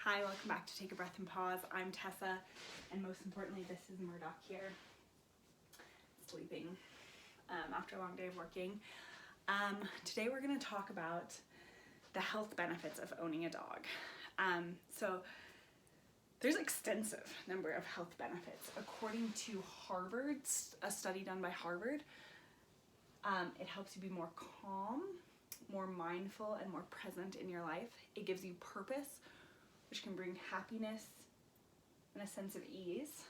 Hi, welcome back to Take a Breath and Pause. I'm Tessa, and most importantly, this is Murdoch here, sleeping after a long day of working. Today we're going to talk about the health benefits of owning a dog. So there's an extensive number of health benefits. According to Harvard, a study done by Harvard, it helps you be more calm, more mindful, and more present in your life. It gives you purpose, which can bring happiness and a sense of ease.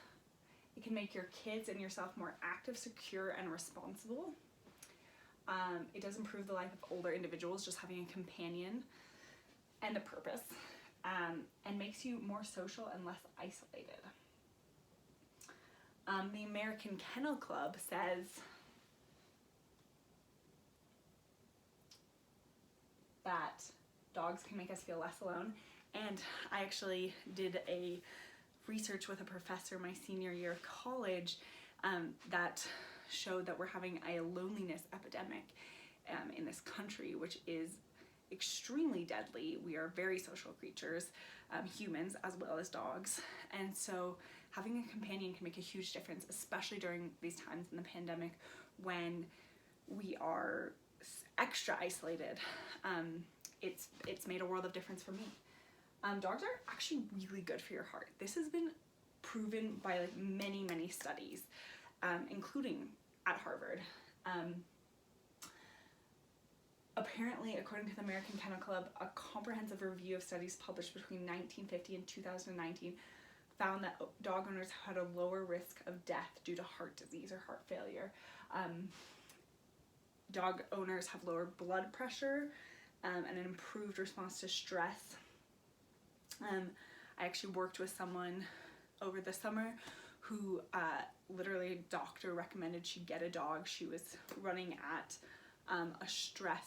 It can make your kids and yourself more active, secure, and responsible. It does improve the life of older individuals, just having a companion and a purpose, and makes you more social and less isolated. The American Kennel Club says that dogs can make us feel less alone. And I actually did a research with a professor my senior year of college that showed that we're having a loneliness epidemic in this country, which is extremely deadly. We are very social creatures, humans as well as dogs. And so having a companion can make a huge difference, especially during these times in the pandemic when we are extra isolated. It's made a world of difference for me. Dogs are actually really good for your heart. This has been proven by many studies, including at Harvard. Apparently, according to the American Kennel Club, a comprehensive review of studies published between 1950 and 2019 found that dog owners had a lower risk of death due to heart disease or heart failure. Dog owners have lower blood pressure and an improved response to stress. I actually worked with someone over the summer who literally a doctor recommended she get a dog. She was running at a stress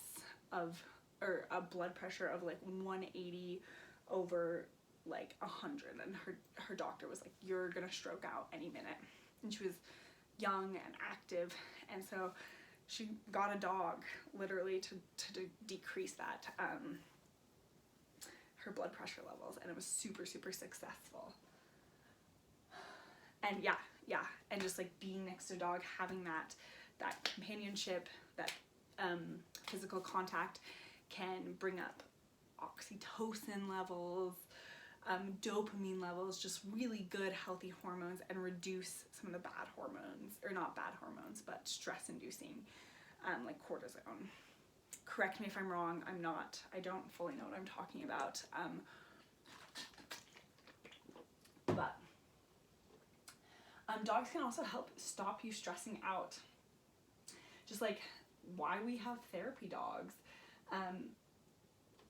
or a blood pressure of 180 over 100, and her doctor was like, "You're gonna stroke out any minute." And she was young and active, and so she got a dog literally to decrease that her blood pressure levels, and it was super successful. And yeah, and just being next to a dog, having that companionship, that physical contact can bring up oxytocin levels, dopamine levels, just really good healthy hormones, and reduce some of the bad hormones, or not bad hormones, but stress inducing, like cortisone. Correct me if I'm wrong, I don't fully know what I'm talking about. But dogs can also help stop you stressing out. Just why we have therapy dogs.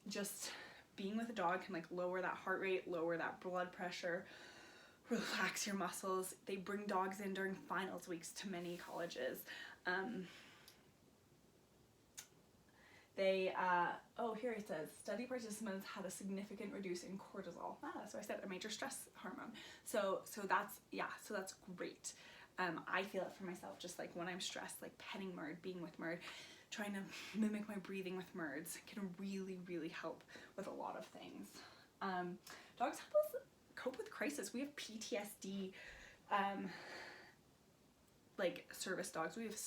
Just being with a dog can lower that heart rate, lower that blood pressure, relax your muscles. They bring dogs in during finals weeks to many colleges. Here it says, study participants had a significant reduce in cortisol. So I said a major stress hormone. So that's great. I feel it for myself, just when I'm stressed, petting Murd, being with Murd, trying to mimic my breathing with Murds can really help with a lot of things. Dogs help us cope with crisis. We have PTSD, service dogs. We have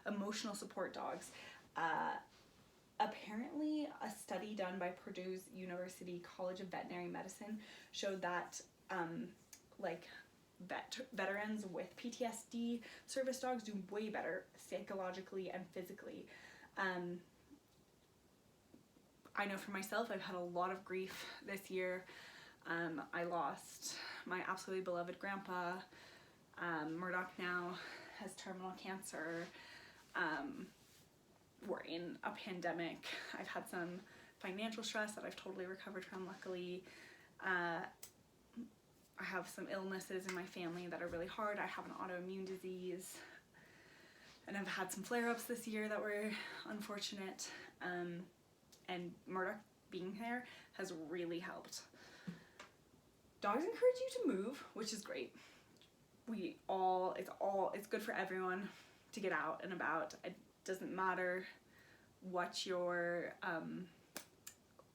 emotional support dogs. Apparently, a study done by Purdue University College of Veterinary Medicine showed that veterans with PTSD service dogs do way better psychologically and physically. I know for myself, I've had a lot of grief this year. I lost my absolutely beloved grandpa. Murdoch now has terminal cancer. We're in a pandemic. I've had some financial stress that I've totally recovered from, luckily. I have some illnesses in my family that are really hard. I have an autoimmune disease, and I've had some flare-ups this year that were unfortunate. And Murdoch being there has really helped. Dogs encourage you to move, which is great. It's good for everyone to get out and about. It doesn't matter what your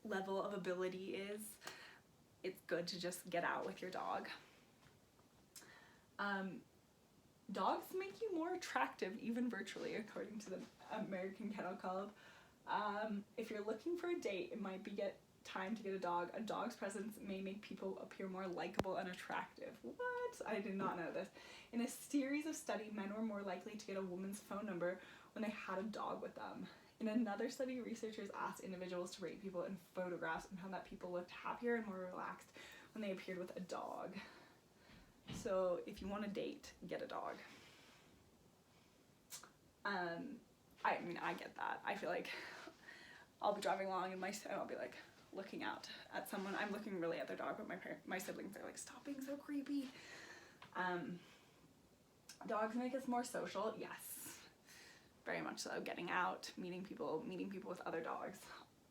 level of ability is. it's good to just get out with your dog. Dogs make you more attractive, even virtually, according to the American Kennel Club. If you're looking for a date, it might be time to get a dog. A dog's presence may make people appear more likable and attractive. What? I did not know this. In a series of studies, men were more likely to get a woman's phone number when they had a dog with them. In another study, researchers asked individuals to rate people in photographs and found that people looked happier and more relaxed when they appeared with a dog. So if you want to date, get a dog. I mean, I get that. I feel like I'll be driving along and I'll be like looking out at someone. I'm looking really at their dog, but my siblings are like, stop being so creepy. Dogs make us more social. Yes, very much so. Getting out, meeting people with other dogs.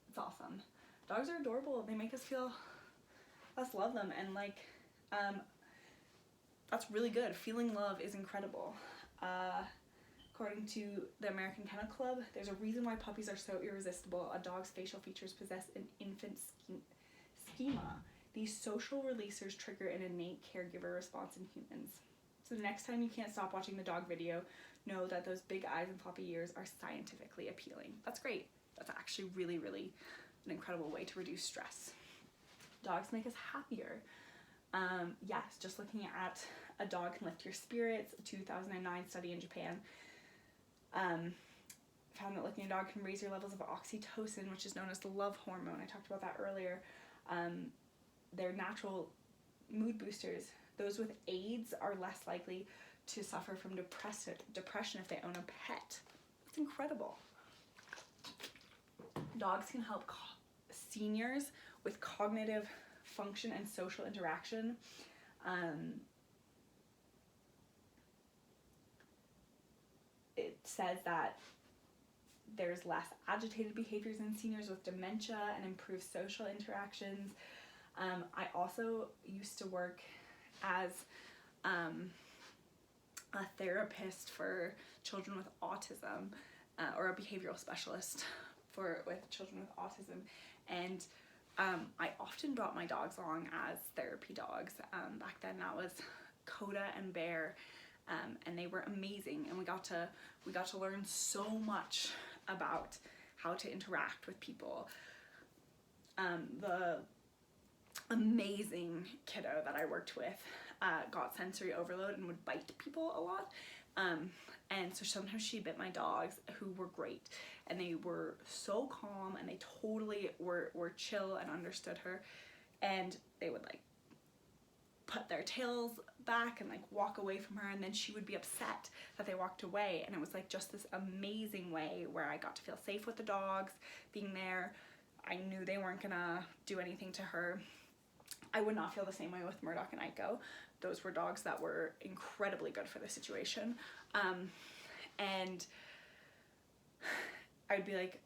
It's awesome. Dogs are adorable. They make us feel, us love them, and like, that's really good. Feeling love is incredible. According to the American Kennel Club, there's a reason why puppies are so irresistible. A dog's facial features possess an infant schema. These social releasers trigger an innate caregiver response in humans. So the next time you can't stop watching the dog video, know that those big eyes and floppy ears are scientifically appealing. That's great. That's actually really, really an incredible way to reduce stress. Dogs make us happier. Yes, just looking at a dog can lift your spirits. A 2009 study in Japan found that looking at a dog can raise your levels of oxytocin, which is known as the love hormone. I talked about that earlier. They're natural mood boosters. Those with AIDS are less likely to suffer from depression if they own a pet. It's incredible. Dogs can help seniors with cognitive function and social interaction. It says that there's less agitated behaviors in seniors with dementia and improved social interactions. I also used to work as a therapist for children with autism, or a behavioral specialist with children with autism, and I often brought my dogs along as therapy dogs. Back then that was Coda and Bear, and they were amazing, and we got to learn so much about how to interact with people. The amazing kiddo that I worked with got sensory overload and would bite people a lot, and so sometimes she bit my dogs, who were great, and they were so calm, and they totally were chill and understood her, and they would like put their tails back and like walk away from her, and then she would be upset that they walked away, and it was like just this amazing way where I got to feel safe with the dogs being there. I knew they weren't gonna do anything to her. I would not feel the same way with Murdoch and Aiko. Those were dogs that were incredibly good for the situation. And I'd be like,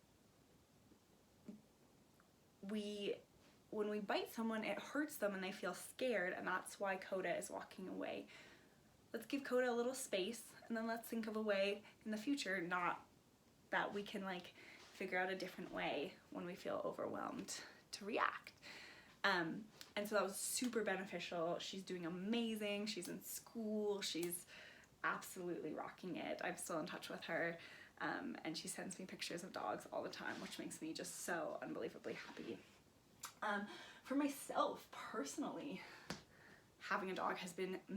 when we bite someone, it hurts them and they feel scared, and that's why Coda is walking away. Let's give Coda a little space, and then let's think of a way in the future, not that we can like figure out a different way when we feel overwhelmed to react. And so that was super beneficial. She's doing amazing. She's in school. She's absolutely rocking it. I'm still in touch with her, and she sends me pictures of dogs all the time, which makes me just so unbelievably happy. For myself personally, having a dog has been a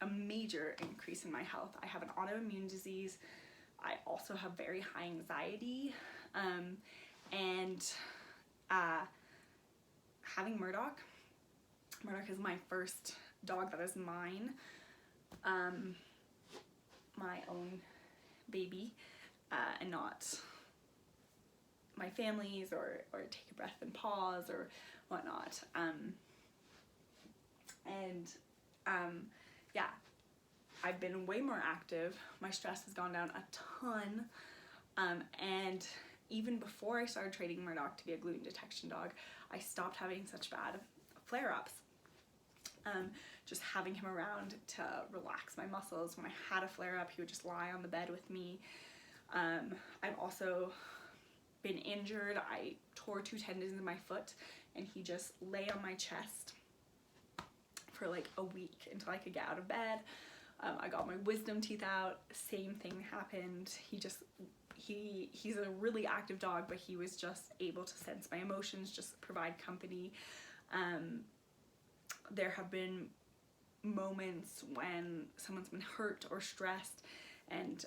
major increase in my health. I have an autoimmune disease. I also have very high anxiety, and having Murdoch is my first dog that is mine, my own baby, and not my family's, or take a breath and pause or whatnot. Yeah, I've been way more active. My stress has gone down a ton, and even before I started training Murdoch to be a gluten detection dog, I stopped having such bad flare-ups. Just having him around to relax my muscles. When I had a flare-up, he would just lie on the bed with me. I've also been injured. I tore 2 tendons in my foot and he just lay on my chest for like a week until I could get out of bed. I got my wisdom teeth out, same thing happened. He's a really active dog, but he was just able to sense my emotions, just provide company. There have been moments when someone's been hurt or stressed, and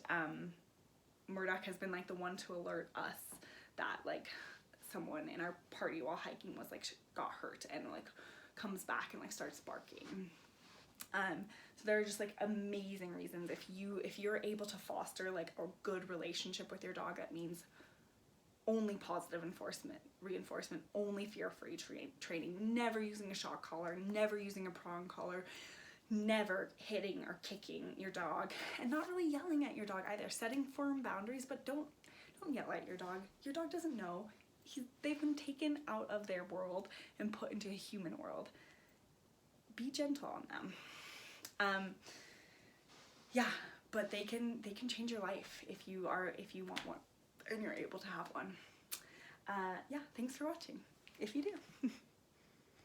Murdoch has been like the one to alert us that like someone in our party while hiking was like got hurt and like comes back and like starts barking. So there are just like amazing reasons. If you're able to foster like a good relationship with your dog, that means only positive reinforcement, only fear-free training, never using a shock collar, never using a prong collar, never hitting or kicking your dog, and not really yelling at your dog either. Setting firm boundaries, but don't yell at your dog. Your dog doesn't know. They've been taken out of their world and put into a human world. Be gentle on them. Yeah, but they can change your life if you want one and you're able to have one. Yeah, thanks for watching, if you do.